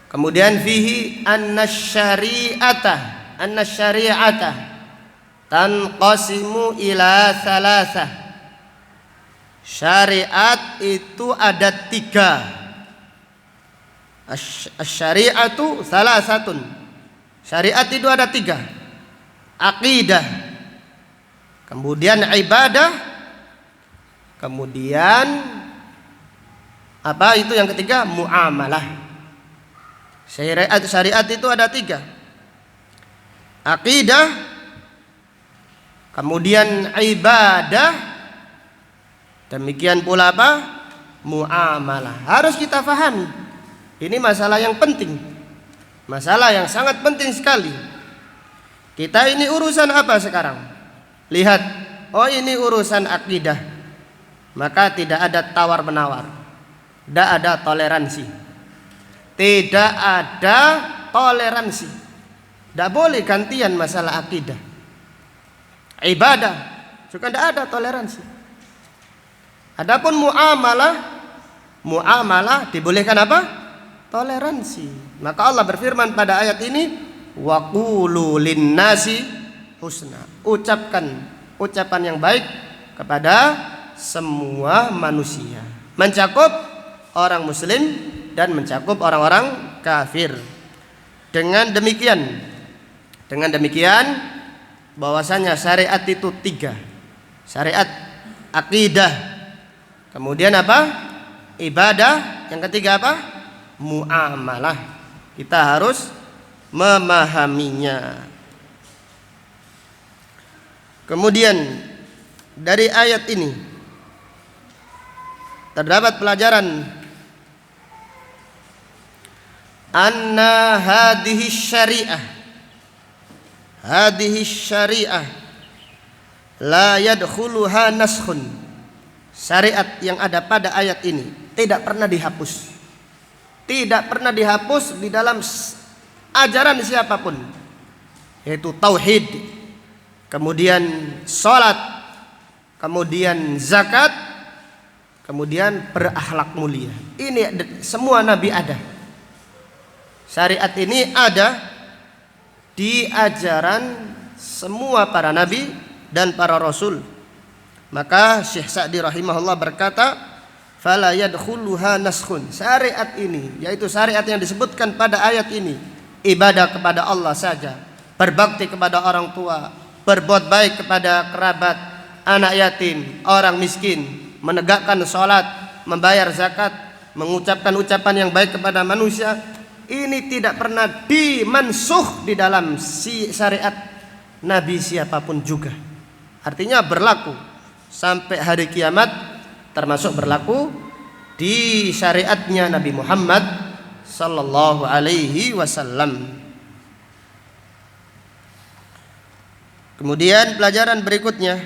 Kemudian fihi annasyari'ata tanqasimu ila thalathah. Syariat itu ada tiga. Asy-syari'atu thalathatun. Syariat itu ada tiga. Aqidah, kemudian ibadah, kemudian apa itu yang ketiga? Muamalah. Syariat itu ada tiga. Aqidah, kemudian ibadah, demikian pula apa? Muamalah. Harus kita pahami. Ini masalah yang penting, masalah yang sangat penting sekali. Kita ini urusan apa sekarang? Lihat, oh ini urusan akidah, maka tidak ada tawar-menawar, tidak ada toleransi. Tidak ada toleransi. Tidak boleh gantian masalah akidah. Ibadah juga tidak ada toleransi. Adapun muamalah dibolehkan apa? Toleransi. Maka Allah berfirman pada ayat ini, wa qulu linnasi husna. Ucapkan ucapan yang baik kepada semua manusia. Mencakup orang muslim dan mencakup orang-orang kafir. Dengan demikian Dengan demikian bahwasanya syariat itu 3. Syariat, akidah, kemudian apa? Ibadah, yang ketiga apa? Muamalah. Kita harus memahaminya. Kemudian dari ayat ini terdapat pelajaran anna hadhihi syariah la yadkhuluha naskhun. Syariat yang ada pada ayat ini tidak pernah dihapus. Tidak pernah dihapus di dalam ajaran siapapun, yaitu tauhid, kemudian salat, kemudian zakat, kemudian berakhlak mulia. Ini semua nabi ada. Syariat ini ada di ajaran semua para nabi dan para rasul. Maka Syekh Sa'di rahimahullah berkata, fala yadkhuluha naskhun. Syariat ini, yaitu syariat yang disebutkan pada ayat ini, ibadah kepada Allah saja, berbakti kepada orang tua, berbuat baik kepada kerabat, anak yatim, orang miskin, menegakkan salat, membayar zakat, mengucapkan ucapan yang baik kepada manusia, ini tidak pernah dimansuh di dalam syariat nabi siapapun juga. Artinya berlaku sampai hari kiamat, termasuk berlaku di syariatnya Nabi Muhammad sallallahu alaihi wasallam. Kemudian pelajaran berikutnya,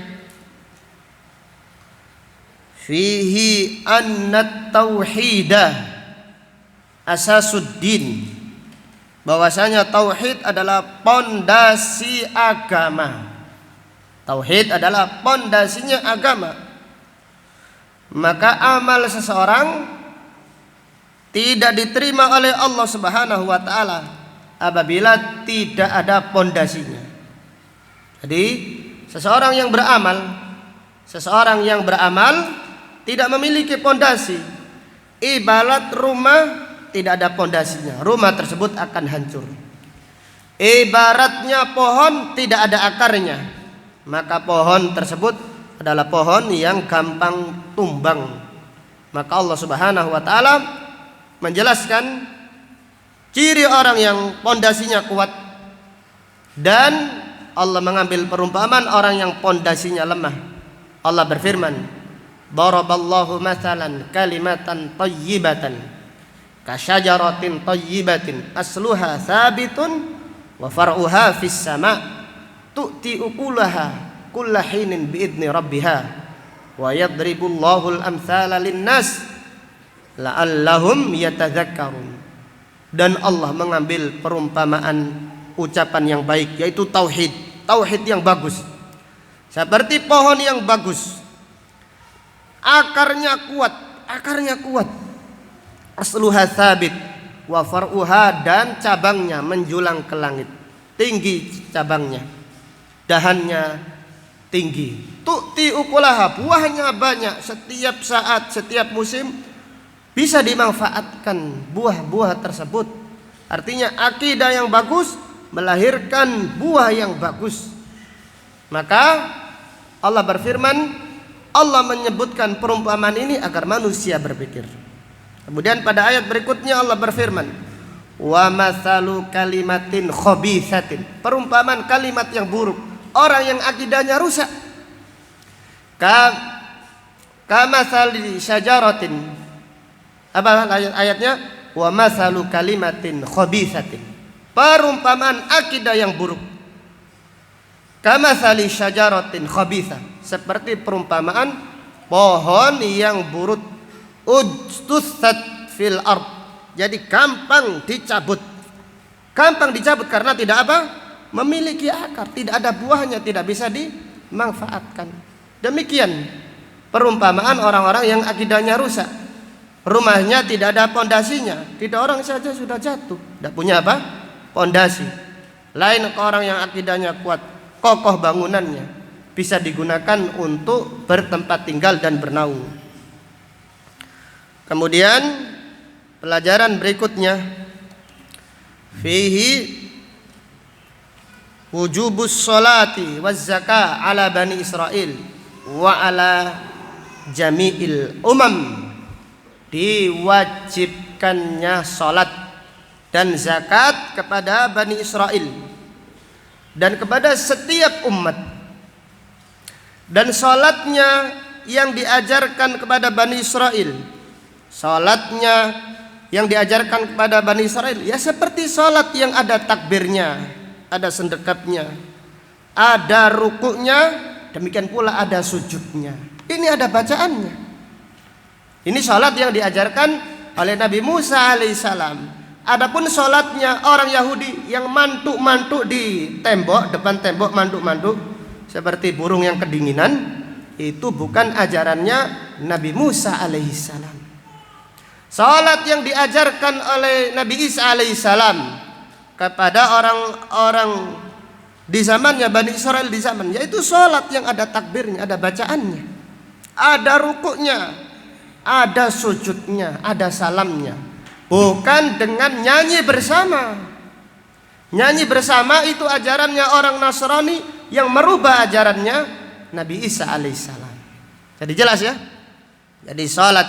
fihi anna tauhidah asasuddin, bahwasanya tauhid adalah pondasi agama. Tauhid adalah pondasinya agama. Maka amal seseorang tidak diterima oleh Allah Subhanahu wa taala apabila tidak ada pondasinya. Jadi seseorang yang beramal tidak memiliki pondasi, ibarat rumah tidak ada pondasinya, rumah tersebut akan hancur. Ibaratnya pohon tidak ada akarnya, maka pohon tersebut adalah pohon yang gampang tumbang. Maka Allah Subhanahu wa taala menjelaskan ciri orang yang pondasinya kuat, dan Allah mengambil perumpamaan orang yang pondasinya lemah. Allah berfirman, daraballahu mathalan kalimatan thayyibatan kasyajaratin thayyibatin asluha tsabitun wa far'uha fis sama' tu'ti ukulaha kulla hinin biidni rabbiha wa yadribullahu al-amthala linnas la'allahum yatadzakkarun. Dan Allah mengambil perumpamaan ucapan yang baik, yaitu tauhid yang bagus, seperti pohon yang bagus, akarnya kuat, asluha tsabit wa far'uha, dan cabangnya menjulang ke langit, tinggi cabangnya, dahannya tinggi, tu'ti ukulaha, buahnya banyak, setiap saat, setiap musim bisa dimanfaatkan buah-buah tersebut. Artinya akidah yang bagus melahirkan buah yang bagus. Maka Allah berfirman, Allah menyebutkan perumpamaan ini agar manusia berpikir. Kemudian pada ayat berikutnya Allah berfirman, wa mathalu kalimatin khabithatin, perumpamaan kalimat yang buruk, orang yang akidahnya rusak, kamathali syajaratin, apa ayatnya, wa mathalu kalimatin khabithatin, perumpamaan akidah yang buruk, kamathali syajaratin khabithah, seperti perumpamaan pohon yang buruk, ujtussat fil ard, jadi gampang dicabut karena tidak apa? Memiliki akar, tidak ada buahnya, tidak bisa dimanfaatkan. Demikian perumpamaan orang-orang yang akidahnya rusak, rumahnya tidak ada pondasinya, tidak, orang saja sudah jatuh, tidak punya apa? Pondasi. Lain ke orang yang akidahnya kuat, kokoh bangunannya, bisa digunakan untuk bertempat tinggal dan bernaung. Kemudian pelajaran berikutnya, fihi wujubus sholati waz zakah ala bani Israil wa ala jami'il umam, diwajibkannya salat dan zakat kepada Bani Israel dan kepada setiap umat. Dan salatnya yang diajarkan kepada Bani Israel, salatnya yang diajarkan kepada Bani Israel ya seperti salat yang ada takbirnya, ada sendekapnya, ada rukuknya, demikian pula ada sujudnya. Ini ada bacaannya. Ini salat yang diajarkan oleh Nabi Musa alaihissalam. Adapun salatnya orang Yahudi yang mantuk-mantuk di tembok, depan tembok mantuk-mantuk seperti burung yang kedinginan, itu bukan ajarannya Nabi Musa alaihissalam. Salat yang diajarkan oleh Nabi Isa alaihissalam kepada orang-orang di zamannya, Bani Israel di zaman, yaitu salat yang ada takbirnya, ada bacaannya, ada rukuknya, ada sujudnya, ada salamnya. Bukan dengan nyanyi bersama. Nyanyi bersama itu ajarannya orang Nasrani yang merubah ajarannya Nabi Isa alaihissalam. Jadi jelas ya. Jadi salat,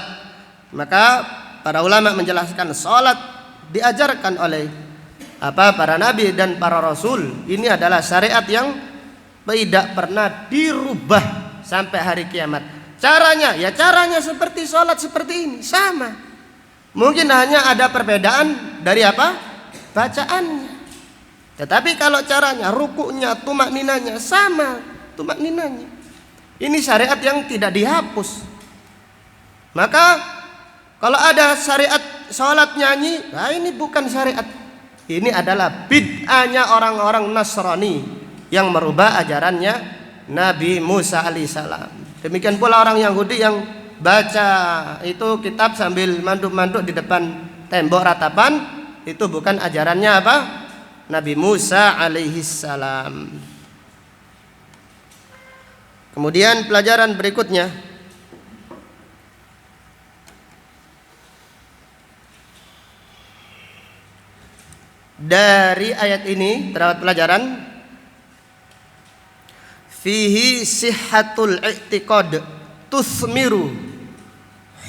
maka para ulama menjelaskan salat diajarkan oleh para nabi dan para rasul. Ini adalah syariat yang tidak pernah dirubah sampai hari kiamat. Caranya seperti salat seperti ini, sama. Mungkin hanya ada perbedaan dari bacaannya. Tetapi kalau caranya, rukuknya, tumakninanya sama, tumakninanya. Ini syariat yang tidak dihapus. Maka kalau ada syariat salat nyanyi, nah ini bukan syariat. Ini adalah bid'ahnya orang-orang Nasrani yang merubah ajarannya Nabi Musa alaihissalam. Demikian pula orang Yahudi yang baca itu kitab sambil manduk-manduk di depan tembok ratapan, itu bukan ajarannya Nabi Musa alaihissalam. Kemudian pelajaran berikutnya, dari ayat ini terdapat pelajaran fihi sihhatul i'tiqad tusmiru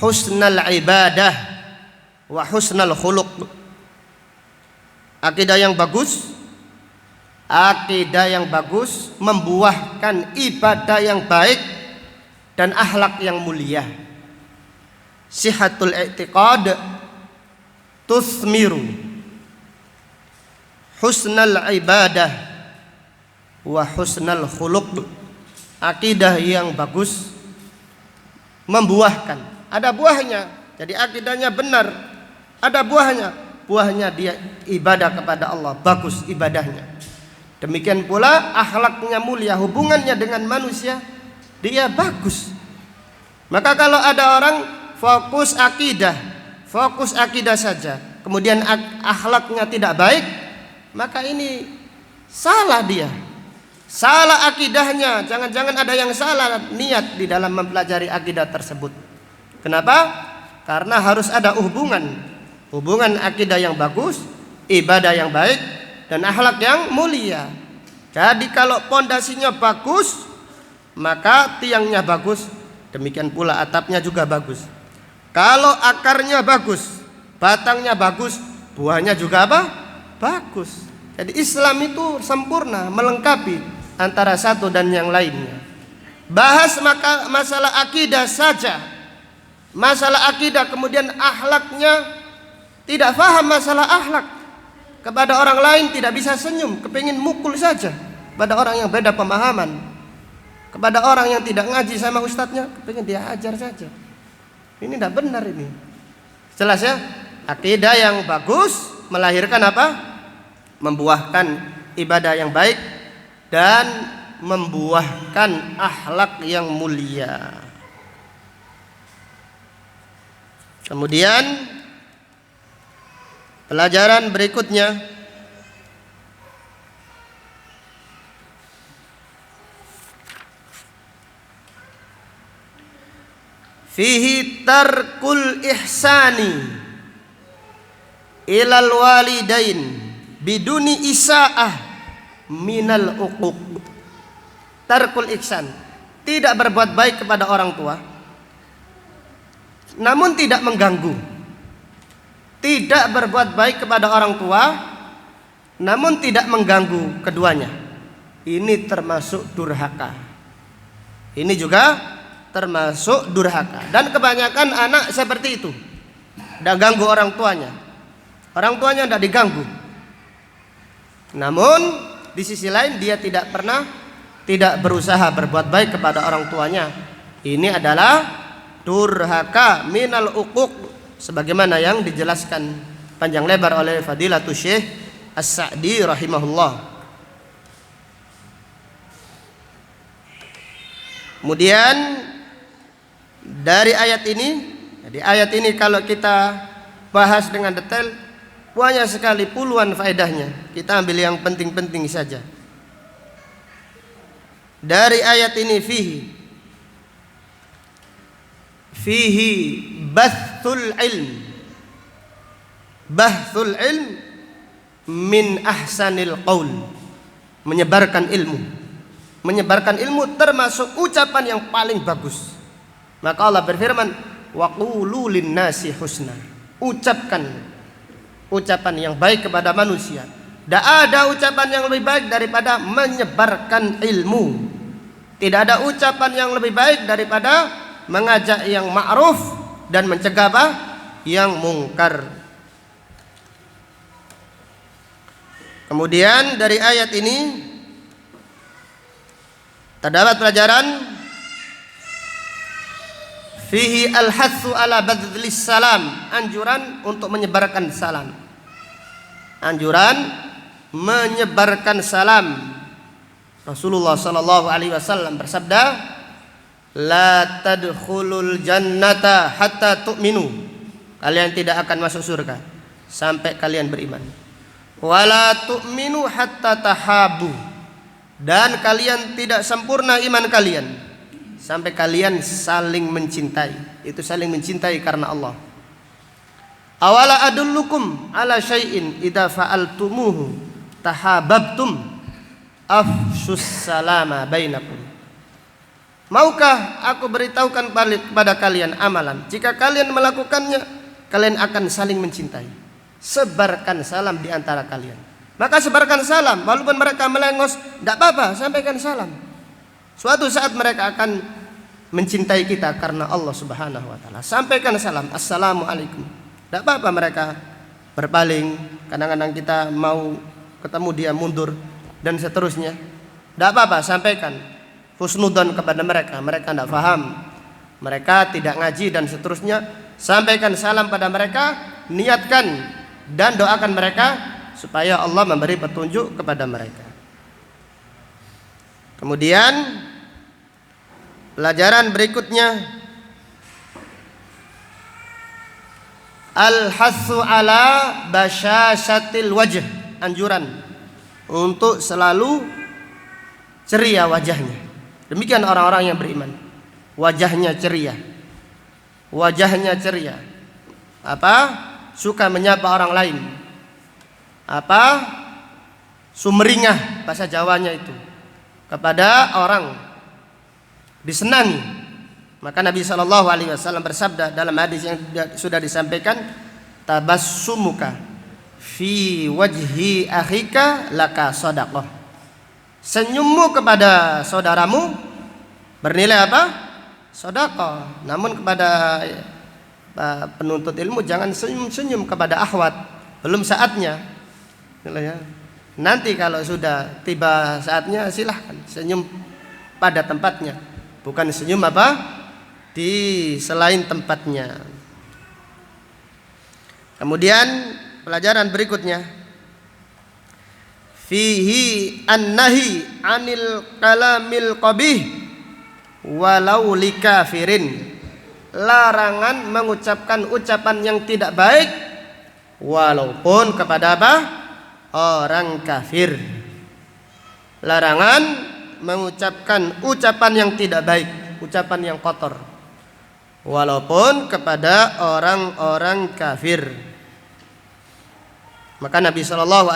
husnal ibadah wa husnal khuluq. Akidah yang bagus membuahkan ibadah yang baik dan akhlak yang mulia. Sihhatul i'tiqad tusmiru husnal ibadah wa husnal khuluq. Akidah yang bagus membuahkan, ada buahnya. Jadi akidahnya benar, ada buahnya dia ibadah kepada Allah, bagus ibadahnya. Demikian pula akhlaknya mulia, hubungannya dengan manusia dia bagus. Maka kalau ada orang fokus akidah saja, kemudian akhlaknya tidak baik, maka ini salah dia. Salah akidahnya, jangan-jangan ada yang salah niat di dalam mempelajari akidah tersebut. Kenapa? Karena harus ada hubungan akidah yang bagus, ibadah yang baik, dan akhlak yang mulia. Jadi kalau pondasinya bagus, maka tiangnya bagus, demikian pula atapnya juga bagus. Kalau akarnya bagus, batangnya bagus, buahnya juga bagus. Jadi Islam itu sempurna, melengkapi antara satu dan yang lainnya. Bahas maka masalah akidah saja, masalah akidah kemudian akhlaknya tidak faham masalah akhlak, kepada orang lain tidak bisa senyum, kepingin mukul saja pada orang yang beda pemahaman, kepada orang yang tidak ngaji sama ustadznya kepingin dia ajar saja. Ini tidak benar ini. Jelas ya, akidah yang bagus melahirkan membuahkan ibadah yang baik dan membuahkan akhlak yang mulia. Kemudian pelajaran berikutnya, fihi tarkul ihsani ilal walidain biduni isaah minal uquq. Tarkul ihsan, tidak berbuat baik kepada orang tua namun tidak mengganggu. Tidak berbuat baik kepada orang tua namun tidak mengganggu keduanya. Ini termasuk durhaka. Ini juga termasuk durhaka. Dan kebanyakan anak seperti itu, tidak ganggu orang tuanya. Orang tuanya tidak diganggu, namun di sisi lain dia tidak berusaha berbuat baik kepada orang tuanya. Ini adalah durhaka minal uquq, sebagaimana yang dijelaskan panjang lebar oleh Fadilatul Syekh As-Sa'di rahimahullah. Kemudian dari ayat ini kalau kita bahas dengan detail banyak sekali, puluhan faedahnya. Kita ambil yang penting-penting saja. Dari ayat ini fihi bathul ilm min ahsanil qaul. Menyebarkan ilmu termasuk ucapan yang paling bagus. Maka Allah berfirman, wa qulu linnasi husna. Ucapan yang baik kepada manusia. Tidak ada ucapan yang lebih baik daripada menyebarkan ilmu. Tidak ada ucapan yang lebih baik daripada mengajak yang ma'ruf dan mencegah yang mungkar. Kemudian dari ayat ini terdapat pelajaran fihi al-hatsu ala badlis salam, anjuran untuk menyebarkan salam. Anjuran menyebarkan salam. Rasulullah sallallahu alaihi wasallam bersabda, la tadkhulul jannata hatta tu'minu. Kalian tidak akan masuk surga sampai kalian beriman. Wala tu'minu hatta tahabu. Dan kalian tidak sempurna iman kalian sampai kalian saling mencintai. Itu saling mencintai karena Allah. Awala adullukum ala syai'in idza fa'altumuhu tahabbtum afshus salama bainakum. Maukah aku beritahukan kepada kalian amalan, jika kalian melakukannya kalian akan saling mencintai. Sebarkan salam di antara kalian. Maka sebarkan salam, walaupun mereka melengos, tidak apa-apa, sampaikan salam. Suatu saat mereka akan mencintai kita karena Allah Subhanahu wa taala. Sampaikan salam, assalamualaikum. Tidak apa-apa mereka berpaling, kadang-kadang kita mau ketemu dia mundur dan seterusnya. Tidak apa-apa, sampaikan husnudzon kepada mereka. Mereka tidak paham, mereka tidak ngaji dan seterusnya. Sampaikan salam pada mereka, niatkan dan doakan mereka supaya Allah memberi petunjuk kepada mereka. Kemudian pelajaran berikutnya, al-hassu ala basyashatil wajh, anjuran untuk selalu ceria wajahnya. Demikian orang-orang yang beriman, wajahnya ceria. Wajahnya ceria. Suka menyapa orang lain. Sumringah bahasa Jawanya itu kepada orang, disenangi. Maka Nabi SAW bersabda dalam hadis yang sudah disampaikan, tabassumuka fi wajhi akhika laka shadaqah. Senyummu kepada saudaramu bernilai apa? Sedekah. Namun kepada penuntut ilmu jangan senyum-senyum kepada akhwat, belum saatnya. Nanti kalau sudah tiba saatnya silahkan senyum pada tempatnya, bukan senyum di selain tempatnya. Kemudian pelajaran berikutnya, fihi an-nahi 'anil kalamil qabih walau likafirin. Larangan mengucapkan ucapan yang tidak baik walaupun kepada orang kafir. Larangan mengucapkan ucapan yang tidak baik, ucapan yang kotor, walaupun kepada orang-orang kafir. Maka Nabi SAW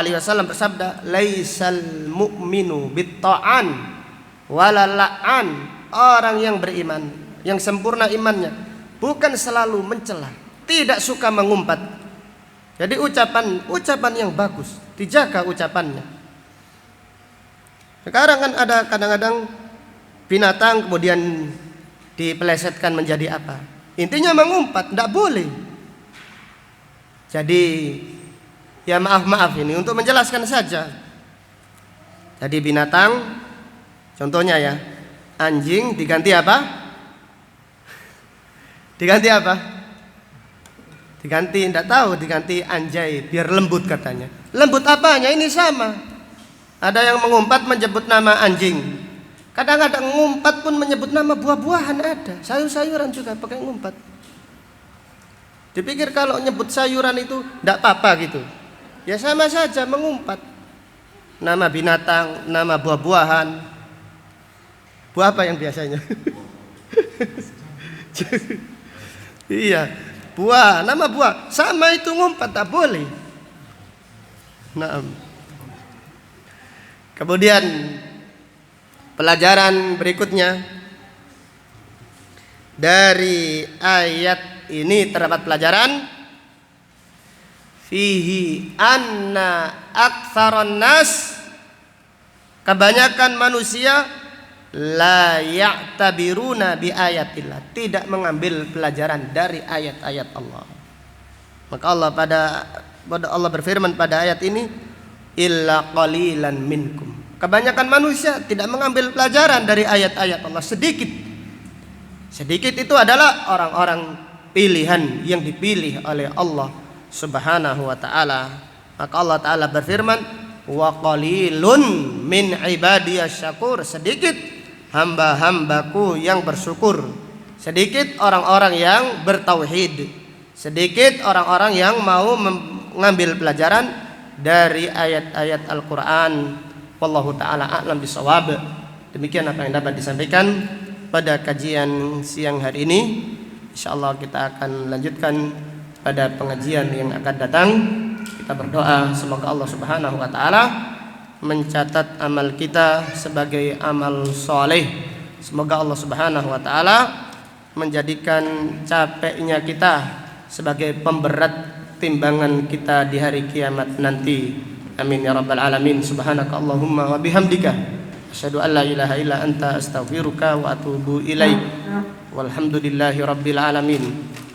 bersabda, laisal mu'minu bitta'an wala la'an. Orang yang beriman, yang sempurna imannya, bukan selalu mencela, tidak suka mengumpat. Jadi ucapan yang bagus, dijaga ucapannya. Sekarang kan ada kadang-kadang binatang kemudian dipelesetkan menjadi apa? Intinya mengumpat, tidak boleh. Jadi ya maaf ini untuk menjelaskan saja. Jadi binatang, contohnya ya, anjing diganti apa? Diganti apa? Diganti, tidak tahu, diganti anjay, biar lembut katanya. Lembut apanya? Ini sama. Ada yang mengumpat menyebut nama anjing. Kadang-kadang ngumpat pun menyebut nama buah-buahan ada. Sayur-sayuran juga pakai ngumpat. Dipikir kalau nyebut sayuran itu tidak apa-apa gitu. Ya sama saja mengumpat. Nama binatang, nama buah-buahan. Buah apa yang biasanya? Iya, buah, nama buah. Sama itu ngumpat, tak boleh. Nah, kemudian pelajaran berikutnya dari ayat ini terdapat pelajaran fihi anna aktsaron nas, kebanyakan manusia la ya'tabiruna bi ayatillah, tidak mengambil pelajaran dari ayat-ayat Allah. Maka Allah berfirman pada ayat ini, illa qalilan minkum. Kebanyakan manusia tidak mengambil pelajaran dari ayat-ayat Allah, sedikit. Sedikit itu adalah orang-orang pilihan yang dipilih oleh Allah Subhanahu wa ta'ala. Maka Allah ta'ala berfirman, wa qalilun min ibadiyas syakur, sedikit hamba-hambaku yang bersyukur, sedikit orang-orang yang bertauhid, sedikit orang-orang yang mau mengambil pelajaran dari ayat-ayat Al-Quran. Wallahu ta'ala a'lam bishawab. Demikian apa yang dapat disampaikan pada kajian siang hari ini. InsyaAllah kita akan lanjutkan pada pengajian yang akan datang. Kita berdoa semoga Allah Subhanahu wa ta'ala mencatat amal kita sebagai amal soleh. Semoga Allah Subhanahu wa ta'ala menjadikan capeknya kita sebagai pemberat timbangan kita di hari kiamat nanti. Amin ya rabbal alamin. Subhanaka Allahumma wa bihamdika asyhadu an la ilaha illa anta astaghfiruka wa atubu ilaik. Walhamdulillahi rabbil alamin.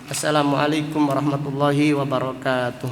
Assalamualaikum warahmatullahi wabarakatuh.